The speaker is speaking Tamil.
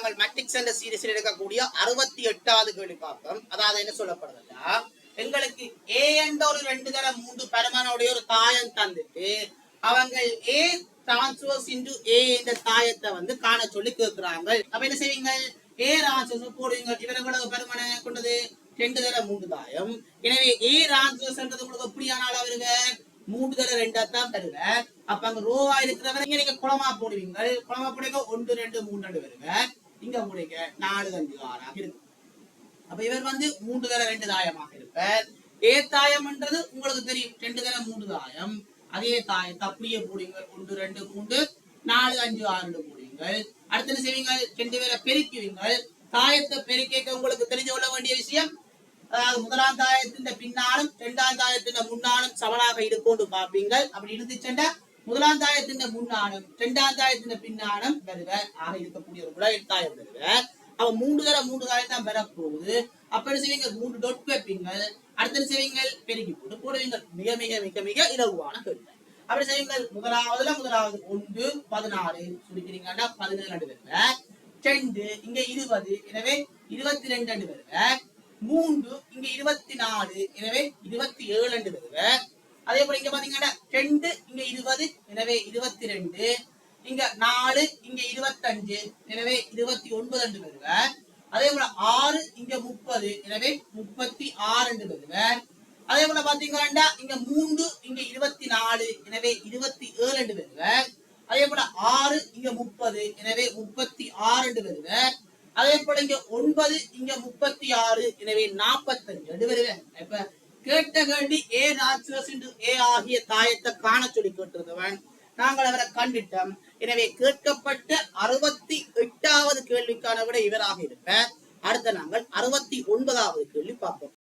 நாங்கள் மேட்ரிக்ஸ் என்ற சீரிஸில் எடுக்கக்கூடிய 68வது கேள்வி பார்ப்போம். அதாவது என்ன சொல்லப்படுதுன்னா, எங்களுக்கு ஏ என்ற ஒரு 2 தர 3 பரமானுடைய ஒரு தாயம் தந்துட்டு அவங்க ஏ டிரான்ஸ்வர்ஸ் இன்டு ஏ என்ற தாயத்தை வந்து காண சொல்லி கேட்கிறாங்க. அப்ப என்ன செய்வீங்க? ஏ டிரான்ஸ்வர்ஸ் போடுவீங்க. இவர் எவ்வளவு பருமனை கொண்டது? 2 தர 3 தாயம். எனவே ஏ டிரான்ஸ்வர்ஸ் என்றது உங்களுக்கு எப்படியான அளவு வருங்க? 3 தர 2 தான் தருவ. அப்ப அங்க ரோவா இருக்கிறவரை நீங்க குளமா போடுவீங்க. குளமா போடுங்க 1 2 3 வருங்க. இங்க போடுங்க 4 5 6 இருக்கு. அப்ப இவர் வந்து 3 தர 2 தாயமாக இருப்பார். ஏ தாயம்ன்றது உங்களுக்கு தெரியும் 2 தர 3 தாயம். அதே தாயத்தை அப்படியே போடுவீங்க 1 2 3 4 5 6 போடுவீங்க. அடுத்து என்ன செய்வீங்க? 2 பேரை பெருக்குவீங்க. தாயத்தை பெருக்க உங்களுக்கு தெரிஞ்சு கொள்ள வேண்டிய விஷயம், அதாவது முதலாம் தாயத்தின் பின்னாலும் 2ஆம் தாயத்தின் முன்னாலும் சமனாக இருக்கும்னு பார்ப்பீங்க. அப்படி இருந்துச்சுன்னா முதலாம் தாயத்தின் முன்னாலும் 2ஆம் தாயத்தின் பின்னாலும் வருவ ஆக இருக்கக்கூடிய ஒரு கூட தாயம் வருவ. அவ 3 தர 3 தாயம் தான் பெற போகுது. அப்ப என்ன செய்வீங்க? 3 டொட் வைப்பீங்க. அடுத்த செய்வீங்க பெருக்கி போட்டு போடுவீங்க. மிக மிக மிக மிக இலகுவான கேள்வி. அப்படி செய்வீங்க. முதலாவது 1 16 சுருக்கிறீங்கன்னா 17 வருவ. 2 இங்க 20, எனவே 22 வருவ. 3 இங்க 24, எனவே 27 வருவ. அதே போல இங்க பாத்தீங்கன்னா 2 இங்க 20, எனவே 22. இங்க 4 இங்க 25, எனவே 29 வருவ. அதே போல 6 இங்க 30, எனவே 36 வருவ. அதே போல பாத்தீங்கன்னா இங்க 3 இங்க 24, எனவே 27 வருவ. அதே போல 6 இங்க 30, எனவே 36 வருவ. அதே போல இங்க 9 இங்க 36, எனவே 45 வருவ. இப்ப கேட்ட கேள்வி ஏ ராட்சஸ் ஏ ஆகிய தாயத்தை காண சொல்லி கேட்டிருந்தவன். நாங்கள் அவரை கண்டிட்டோம். எனவே கேட்கப்பட்ட 68வது கேள்விக்கான விட இவராக இருப்பார். அடுத்த நாங்கள் 69வது கேள்வி பார்ப்போம்.